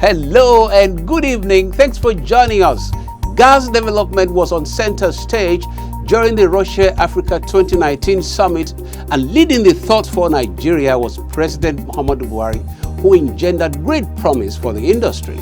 Hello and good evening. Thanks for joining us. Gas development was on center stage during the Russia-Africa 2019 summit, and leading the thought for Nigeria was President Muhammadu Buhari, who engendered great promise for the industry.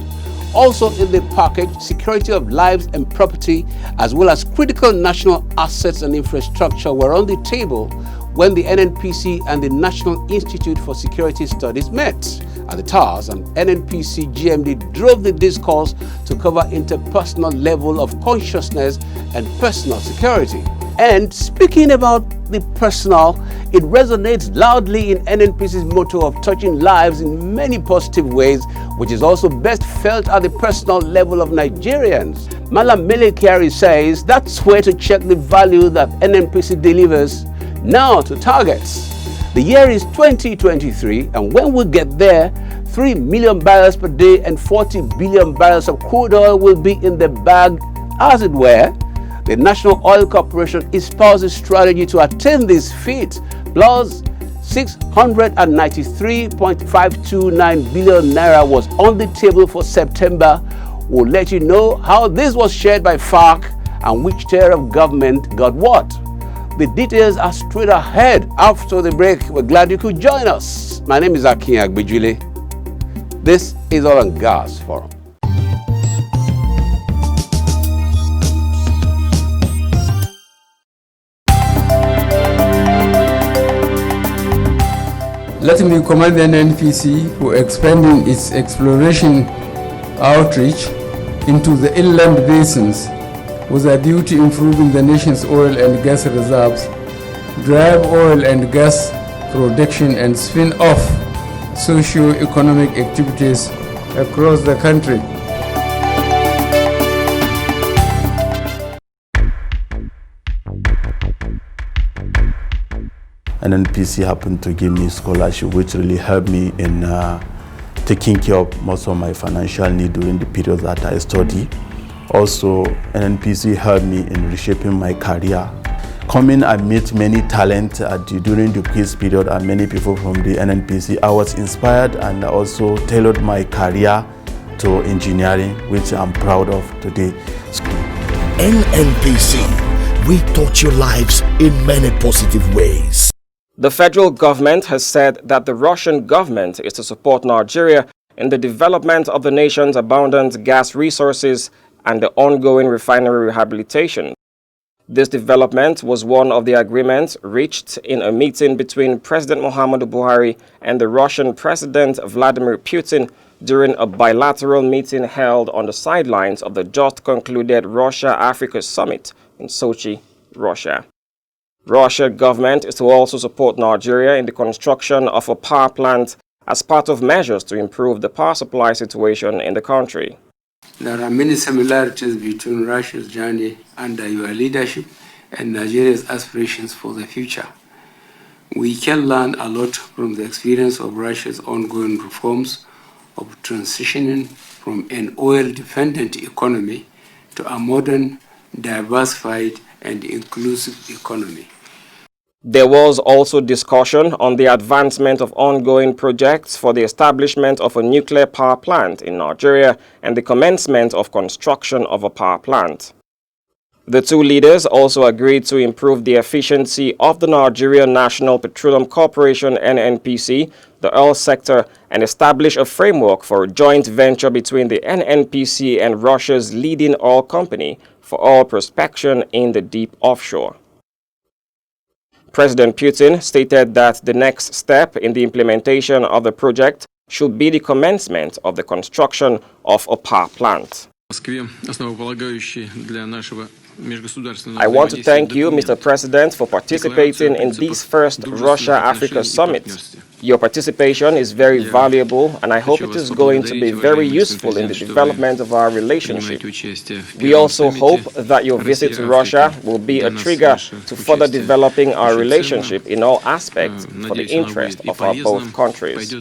Also in the package, security of lives and property, as well as critical national assets and infrastructure were on the table when the NNPC and the National Institute for Security Studies met at the TARS, and NNPC GMD drove the discourse to cover interpersonal level of consciousness and personal security. And speaking about the personal, it resonates loudly in NNPC's motto of touching lives in many positive ways, which is also best felt at the personal level of Nigerians. Malam Melekari says that's where to check the value that NNPC delivers now to targets. The year is 2023, and when we get there, 3 million barrels per day and 40 billion barrels of crude oil will be in the bag, as it were. The National Oil Corporation espouses strategy to attain this feat, plus 693.529 billion naira was on the table for September. We'll let you know how this was shared by FARC and which tier of government got what. The details are straight ahead after the break. We're glad you could join us. My name is Akin Agbejule. This is All on Gas Forum. Let me commend the NNPC for expanding its exploration outreach into the inland basins with a view to improving the nation's oil and gas reserves, drive oil and gas production, and spin off socio-economic activities across the country. NNPC happened to give me scholarship, which really helped me in taking care of most of my financial needs during the period that I study. Also, NNPC helped me in reshaping my career. Coming and meet many talent during the quiz period and many people from the NNPC, I was inspired and also tailored my career to engineering, which I'm proud of today. NNPC, we touch your lives in many positive ways. The federal government has said that the Russian government is to support Nigeria in the development of the nation's abundant gas resources and the ongoing refinery rehabilitation. This development was one of the agreements reached in a meeting between President Muhammadu Buhari and the Russian President Vladimir Putin during a bilateral meeting held on the sidelines of the just concluded Russia-Africa Summit in Sochi, Russia. Russian government is to also support Nigeria in the construction of a power plant as part of measures to improve the power supply situation in the country. There are many similarities between Russia's journey under your leadership and Nigeria's aspirations for the future. We can learn a lot from the experience of Russia's ongoing reforms of transitioning from an oil-dependent economy to a modern, diversified, and inclusive economy. There was also discussion on the advancement of ongoing projects for the establishment of a nuclear power plant in Nigeria and the commencement of construction of a power plant. The two leaders also agreed to improve the efficiency of the Nigerian National Petroleum Corporation (NNPC), the oil sector, and establish a framework for a joint venture between the NNPC and Russia's leading oil company for oil prospection in the deep offshore. President Putin stated that the next step in the implementation of the project should be the commencement of the construction of a power plant. I want to thank you, Mr. President, for participating in this first Russia-Africa Summit. Your participation is very valuable, and I hope it is going to be very useful in the development of our relationship. We also hope that your visit to Russia will be a trigger to further developing our relationship in all aspects for the interest of our both countries.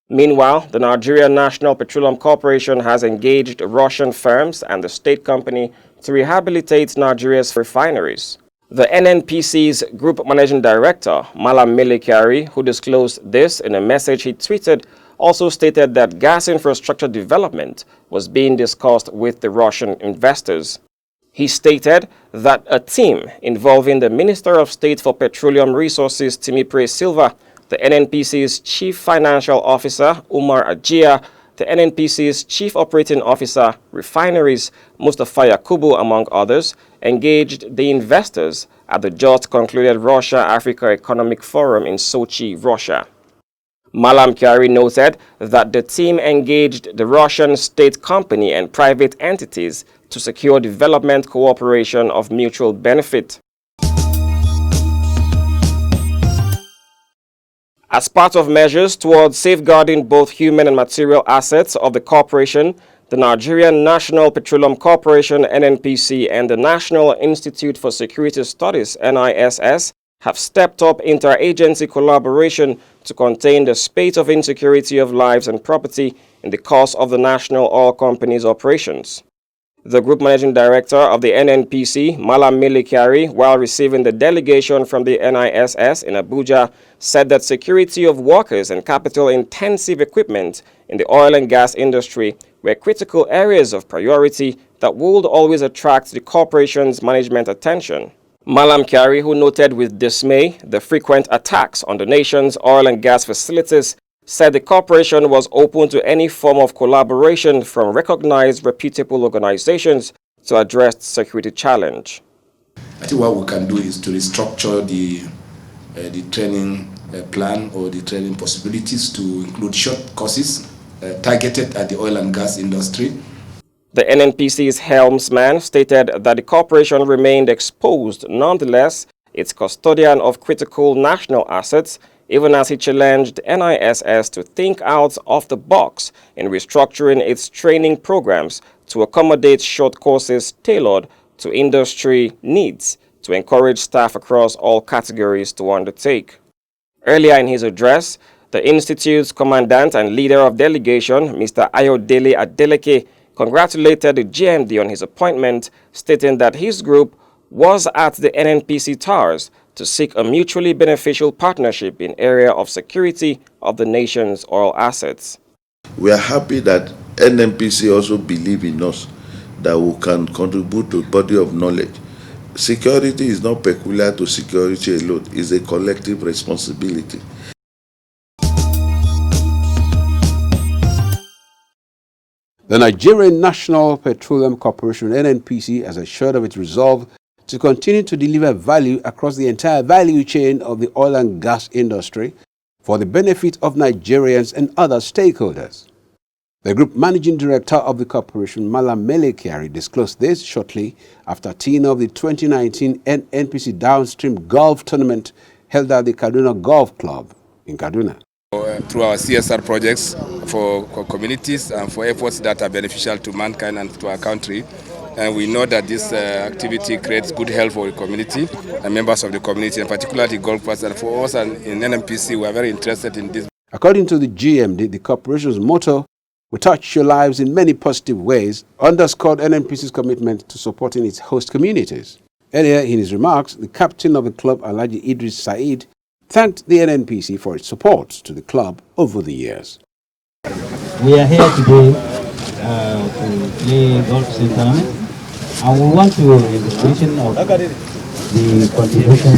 Meanwhile, the Nigerian National Petroleum Corporation has engaged Russian firms and the state company to rehabilitate Nigeria's refineries. The NNPC's Group Managing Director, Malam Melekari, who disclosed this in a message he tweeted, also stated that gas infrastructure development was being discussed with the Russian investors. He stated that a team involving the Minister of State for Petroleum Resources, Timipre Silva, the NNPC's Chief Financial Officer, Umar Ajia, the NNPC's Chief Operating Officer, Refineries, Mustafa Yakubu, among others, engaged the investors at the just concluded Russia-Africa Economic Forum in Sochi, Russia. Malam Kyari noted that the team engaged the Russian state company and private entities to secure development cooperation of mutual benefit. As part of measures towards safeguarding both human and material assets of the corporation, the Nigerian National Petroleum Corporation (NNPC) and the National Institute for Security Studies (NISS) have stepped up interagency collaboration to contain the spate of insecurity of lives and property in the course of the national oil company's operations. The Group Managing Director of the NNPC, Malam Kyari, while receiving the delegation from the NISS in Abuja, said that security of workers and capital-intensive equipment in the oil and gas industry were critical areas of priority that would always attract the corporation's management attention. Malam Kyari, who noted with dismay the frequent attacks on the nation's oil and gas facilities, said the corporation was open to any form of collaboration from recognized reputable organizations to address the security challenge. I think what we can do is to restructure the training plan or the training possibilities to include short courses targeted at the oil and gas industry. The NNPC's helmsman stated that the corporation remained exposed. Nonetheless, its custodian of critical national assets, even as he challenged NISS to think out of the box in restructuring its training programs to accommodate short courses tailored to industry needs to encourage staff across all categories to undertake. Earlier in his address, the Institute's commandant and leader of delegation, Mr. Ayodele Adeleke, congratulated the GMD on his appointment, stating that his group was at the NNPC towers to seek a mutually beneficial partnership in area of security of the nation's oil assets. We are happy that NNPC also believe in us, that we can contribute to a body of knowledge. Security is not peculiar to security alone, it's a collective responsibility. The Nigerian National Petroleum Corporation (NNPC) has assured of its resolve to continue to deliver value across the entire value chain of the oil and gas industry for the benefit of Nigerians and other stakeholders. The Group Managing Director of the corporation, Malam Kyari, disclosed this shortly after teeing off the 2019 NNPC Downstream Golf Tournament held at the Kaduna Golf Club in Kaduna. Through our CSR projects for communities and for efforts that are beneficial to mankind and to our country. And we know that this activity creates good health for the community and members of the community, and particularly golfers. And for us and in NNPC, we are very interested in this. According to the GMD, the corporation's motto, "We touch your lives in many positive ways," underscored NNPC's commitment to supporting its host communities. Earlier in his remarks, the captain of the club, Alhaji Idris Said, thanked the NNPC for its support to the club over the years. We are here today to play golf tournament, and we want to mention of the contribution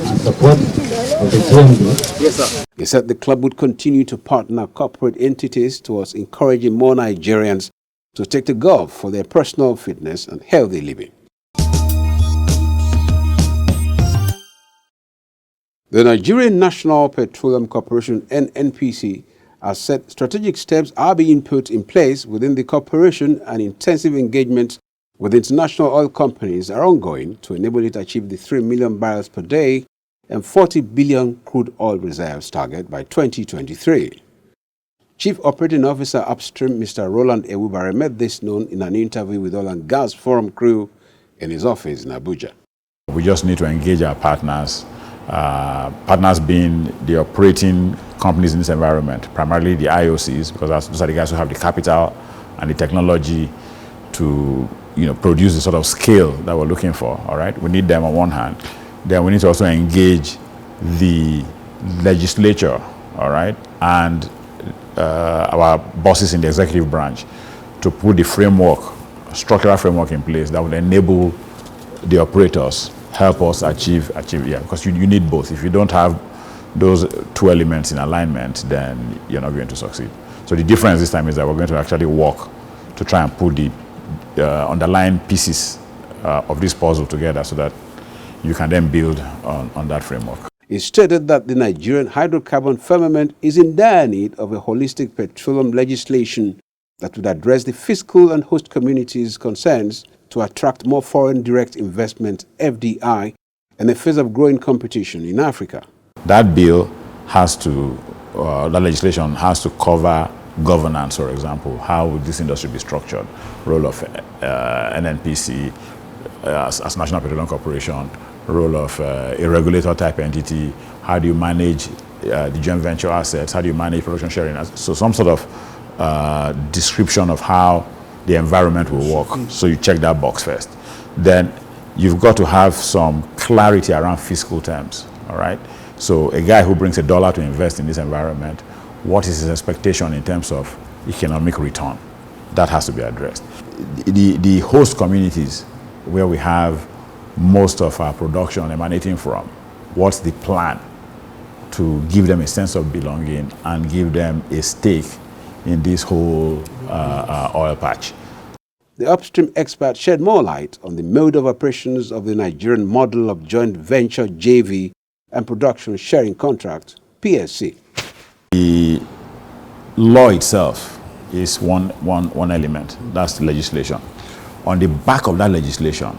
and support of the GMD. Yes, sir. He said the club would continue to partner corporate entities towards encouraging more Nigerians to take to golf for their personal fitness and healthy living. The Nigerian National Petroleum Corporation (NNPC) has said strategic steps are being put in place within the corporation, and intensive engagement with international oil companies are ongoing to enable it to achieve the 3 million barrels per day and 40 billion crude oil reserves target by 2023. Chief Operating Officer Upstream, Mr. Roland Ewubare, made this known in an interview with Oil and Gas Forum crew in his office in Abuja. We just need to engage our partners. Partners being the operating companies in this environment, primarily the IOCs, because those are the guys who have the capital and the technology to produce the sort of scale that we're looking for. All right, we need them on one hand. Then we need to also engage the legislature, all right, and our bosses in the executive branch to put the framework, structural framework in place that would enable the operators, help us achieve, because you need both. If you don't have those two elements in alignment, then you're not going to succeed. So the difference this time is that we're going to actually work to try and put the underlying pieces of this puzzle together so that you can then build on that framework. He stated that the Nigerian hydrocarbon firmament is in dire need of a holistic petroleum legislation that would address the fiscal and host communities' concerns to attract more foreign direct investment, FDI, in the face of growing competition in Africa. That bill has to, that legislation has to cover governance, for example. How would this industry be structured? Role of NNPC as National Petroleum Corporation, role of a regulator type entity. How do you manage the joint venture assets? How do you manage production sharing? So some sort of description of how the environment will work. So you check that box first. Then you've got to have some clarity around fiscal terms, all right? So a guy who brings $1 to invest in this environment, what is his expectation in terms of economic return? That has to be addressed. The host communities where we have most of our production emanating from, what's the plan to give them a sense of belonging and give them a stake in this whole oil patch? The upstream expert shed more light on the mode of operations of the Nigerian model of joint venture JV and production sharing contract, PSC. The law itself is one element. That's the legislation. On the back of that legislation,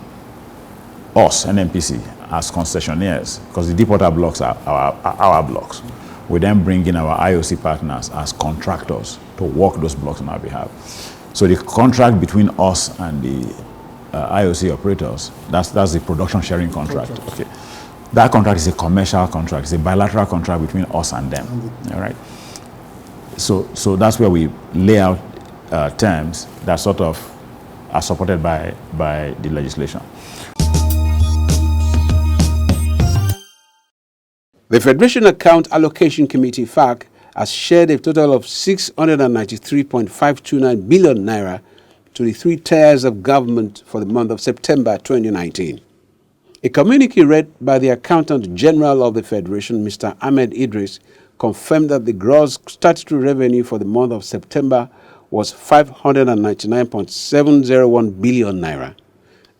us, NNPC, as concessionaires, because the deepwater blocks are our blocks, we then bring in our IOC partners as contractors to work those blocks on our behalf. So the contract between us and the IOC operators, that's the production sharing contract. Okay. That contract is a commercial contract. It's a bilateral contract between us and them. All right. So that's where we lay out terms that sort of are supported by the legislation. The Federation Account Allocation Committee, FAC, has shared a total of 693.529 billion naira to the three tiers of government for the month of September 2019. A communique read by the Accountant General of the Federation, Mr. Ahmed Idris, confirmed that the gross statutory revenue for the month of September was 599.701 billion naira.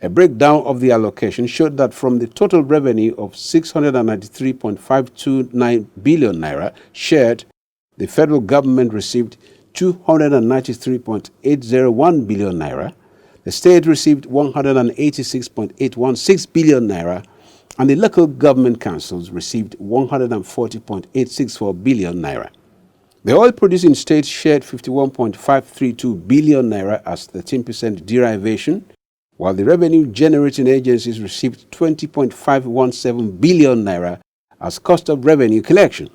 A breakdown of the allocation showed that from the total revenue of 693.529 billion naira shared, the federal government received 293.801 billion naira, the state received 186.816 billion naira, and the local government councils received 140.864 billion naira. The oil-producing states shared 51.532 billion naira as 13% derivation, while the revenue-generating agencies received 20.517 billion naira as cost of revenue collection.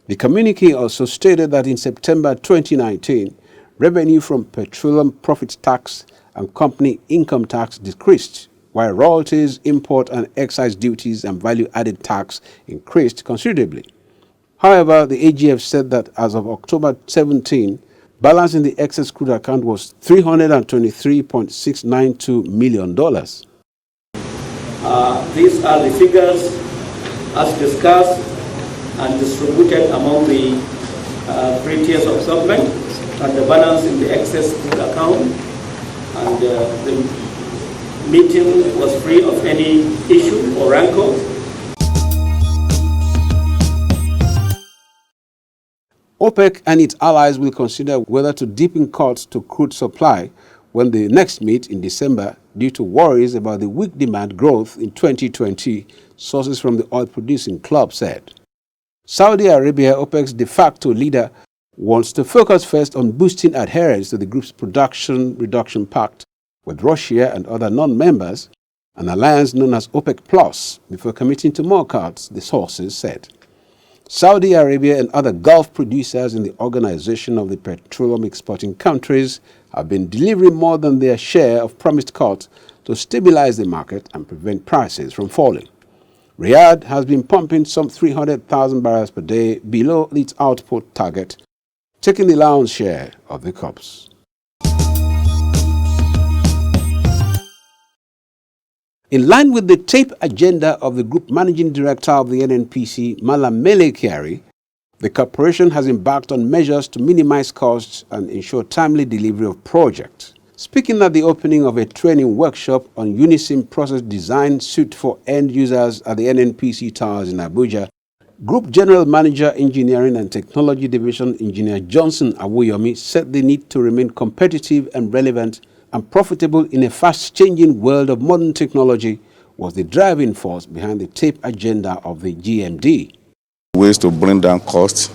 The communique also stated that in September 2019, revenue from petroleum profit tax and company income tax decreased, while royalties, import and excise duties and value-added tax increased considerably. However, the AGF said that as of October 17, balance in the excess crude account was $323.692 million. These are the figures as discussed and distributed among the three tiers of government, and the balance in the excess crude account. And the meeting was free of any issue or rancor. OPEC and its allies will consider whether to deepen cuts to crude supply when they next meet in December due to worries about the weak demand growth in 2020, sources from the oil-producing club said. Saudi Arabia, OPEC's de facto leader, wants to focus first on boosting adherence to the group's production reduction pact with Russia and other non-members, an alliance known as OPEC Plus, before committing to more cuts, the sources said. Saudi Arabia and other Gulf producers in the Organization of the Petroleum Exporting Countries have been delivering more than their share of promised cuts to stabilize the market and prevent prices from falling. Riyadh has been pumping some 300,000 barrels per day below its output target, taking the lion's share of the cups. In line with the tape agenda of the Group Managing Director of the NNPC, Malam Mele Kyari, the corporation has embarked on measures to minimize costs and ensure timely delivery of projects. Speaking at the opening of a training workshop on Unisim process design suite for end users at the NNPC Towers in Abuja, Group General Manager Engineering and Technology Division Engineer Johnson Awoyomi said the need to remain competitive and relevant and profitable in a fast-changing world of modern technology was the driving force behind the tape agenda of the GMD. Ways to bring down costs,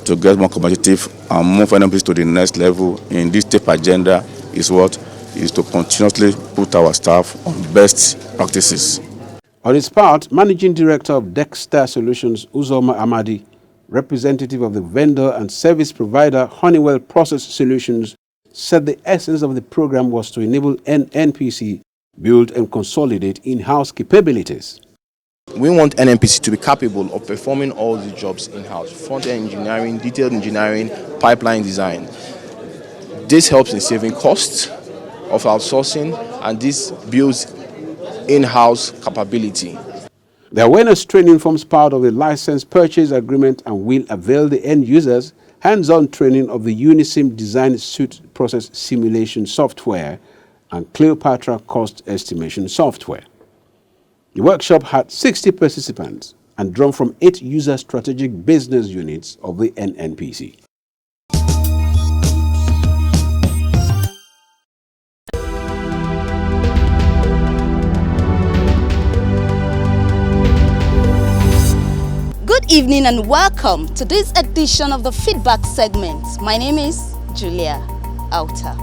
to get more competitive and move NNPC to the next level in this tape agenda is to continuously put our staff on best practices. On his part, Managing Director of Dexter Solutions, Uzoma Amadi, representative of the vendor and service provider Honeywell Process Solutions, said the essence of the program was to enable NNPC build and consolidate in-house capabilities. We want NNPC to be capable of performing all the jobs in-house: front-end engineering, detailed engineering, pipeline design. This helps in saving costs of outsourcing, and this builds in-house capability. The awareness training forms part of the license purchase agreement and will avail the end users hands-on training of the Unisim Design Suite Process Simulation software and Cleopatra Cost Estimation software. The workshop had 60 participants and drawn from 8 user strategic business units of the NNPC. Good evening and welcome to this edition of the Feedback segment. My name is Julia Auta.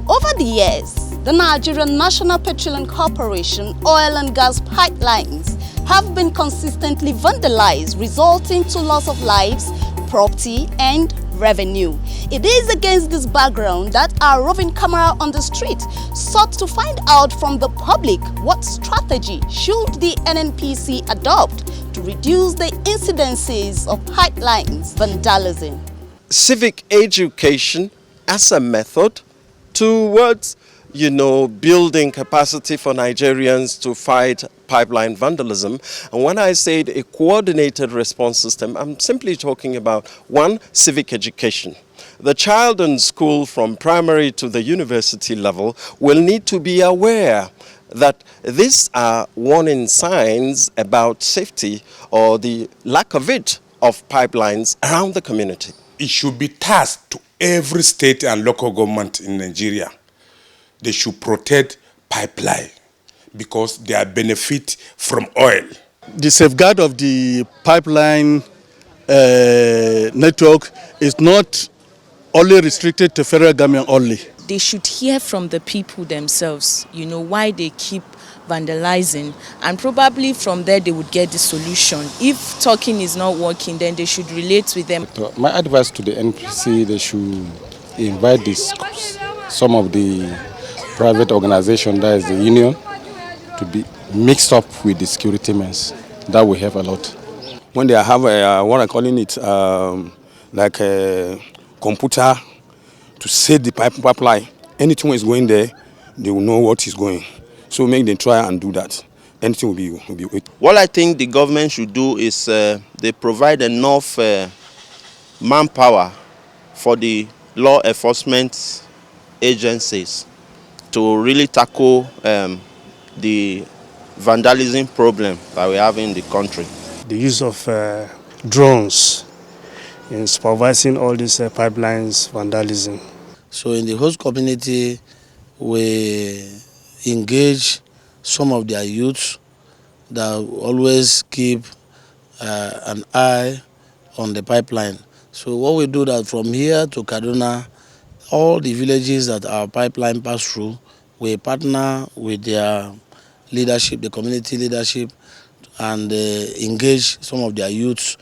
Over the years, the Nigerian National Petroleum Corporation oil and gas pipelines have been consistently vandalized, resulting to loss of lives, property and revenue. It is against this background that our roving camera on the street sought to find out from the public what strategy should the NNPC adopt to reduce the incidences of pipelines vandalism. Civic education as a method towards, building capacity for Nigerians to fight pipeline vandalism. And when I said a coordinated response system, I'm simply talking about one, civic education. The child in school from primary to the university level will need to be aware that these are warning signs about safety or the lack of it of pipelines around the community. It should be tasked to every state and local government in Nigeria. They should protect pipeline because they are benefit from oil. The safeguard of the pipeline network is not only restricted to federal government only. They should hear from the people themselves, why they keep vandalizing, and probably from there they would get the solution. If talking is not working, then they should relate with them. My advice to the NPC, they should invite some of the private organization, that is the union, to be mixed up with the security men. That will help a lot. When they have what I'm calling it, like a computer to set the pipeline, anything is going there, they will know what is going. So make them try and do that. Anything will be it. What I think the government should do is they provide enough manpower for the law enforcement agencies to really tackle the vandalism problem that we have in the country. The use of drones in supervising all these pipelines vandalism. So in the host community, we engage some of their youths that always keep an eye on the pipeline. So what we do that from here to Kaduna, all the villages that our pipeline pass through, we partner with their leadership, the community leadership, and engage some of their youths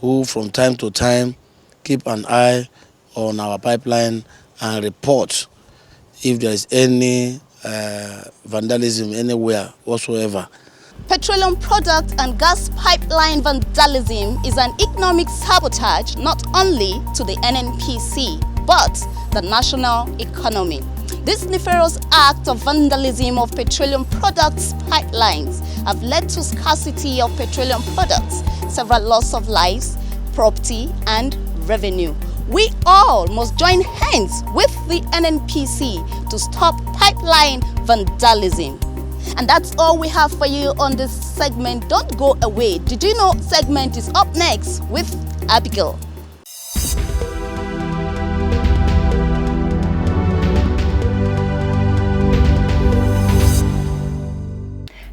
who from time to time keep an eye on our pipeline and report if there is any vandalism anywhere whatsoever. Petroleum product and gas pipeline vandalism is an economic sabotage not only to the NNPC but the national economy. This nefarious act of vandalism of petroleum products pipelines have led to scarcity of petroleum products, several loss of lives, property and revenue. We all must join hands with the NNPC to stop pipeline vandalism. And that's all we have for you on this segment. Don't go away. Did you know segment is up next with Abigail.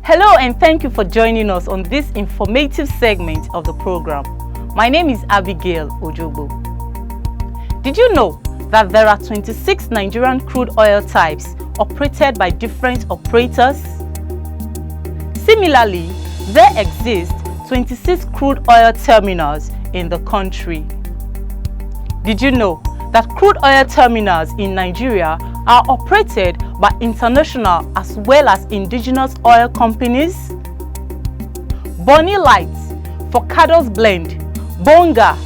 Hello and thank you for joining us on this informative segment of the program. My name is Abigail Ojogbo. Did you know that there are 26 Nigerian crude oil types operated by different operators? Similarly, there exist 26 crude oil terminals in the country. Did you know that crude oil terminals in Nigeria are operated by international as well as indigenous oil companies? Bonny Light, Focados Blend, Bonga,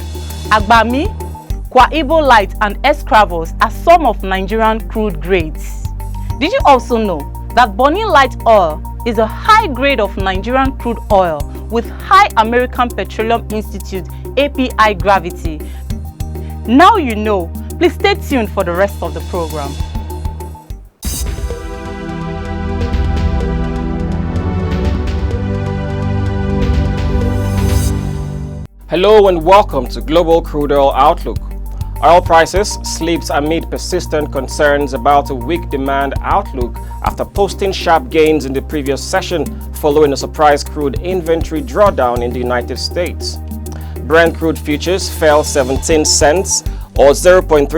Agbami, Kwa Ibo Light and Escravos are some of Nigerian crude grades. Did you also know that Bonny Light oil is a high grade of Nigerian crude oil with high American Petroleum Institute API gravity? Now you know. Please stay tuned for the rest of the program. Hello and welcome to Global Crude Oil Outlook. Oil prices slipped amid persistent concerns about a weak demand outlook after posting sharp gains in the previous session following a surprise crude inventory drawdown in the United States. Brent crude futures fell 17 cents or 0.3%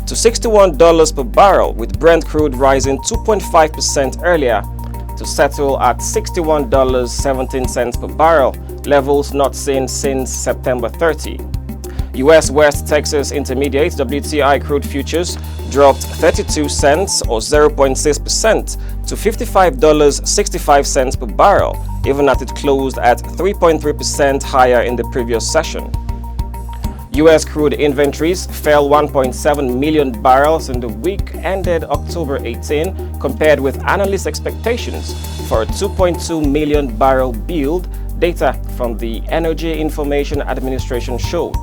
to $61 per barrel, with Brent crude rising 2.5% earlier to settle at $61.17 per barrel, levels not seen since September 30. U.S. West Texas Intermediate WTI crude futures dropped 32 cents or 0.6% to $55.65 per barrel, even as it closed at 3.3% higher in the previous session. U.S. crude inventories fell 1.7 million barrels in the week ended October 18, compared with analyst expectations for a 2.2 million barrel build, data from the Energy Information Administration showed.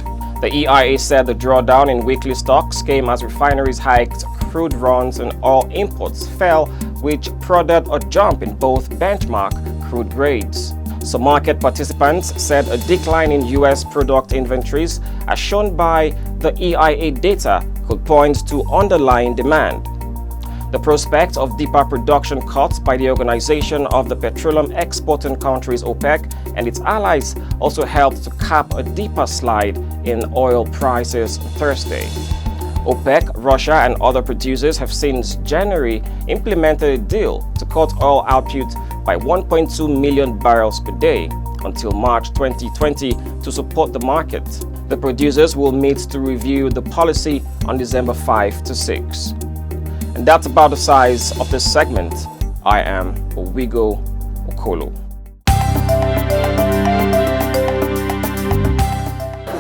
The EIA said the drawdown in weekly stocks came as refineries hiked crude runs and oil imports fell, which prodded a jump in both benchmark crude grades. Some market participants said a decline in U.S. product inventories, as shown by the EIA data, could point to underlying demand. The prospect of deeper production cuts by the Organization of the Petroleum Exporting Countries OPEC and its allies also helped to cap a deeper slide in oil prices Thursday. OPEC, Russia and other producers have since January implemented a deal to cut oil output by 1.2 million barrels per day until March 2020 to support the market. The producers will meet to review the policy on December 5 to 6. And that's about the size of this segment. I am Owigo Okolo.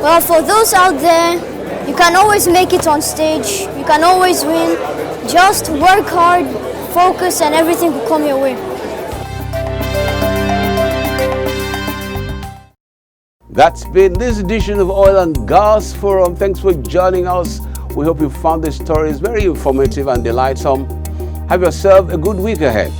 Well, for those out there, you can always make it on stage. You can always win. Just work hard, focus, and everything will come your way. That's been this edition of Oil and Gas Forum. Thanks for joining us. We hope you found the stories very informative and delightsome. Have yourself a good week ahead.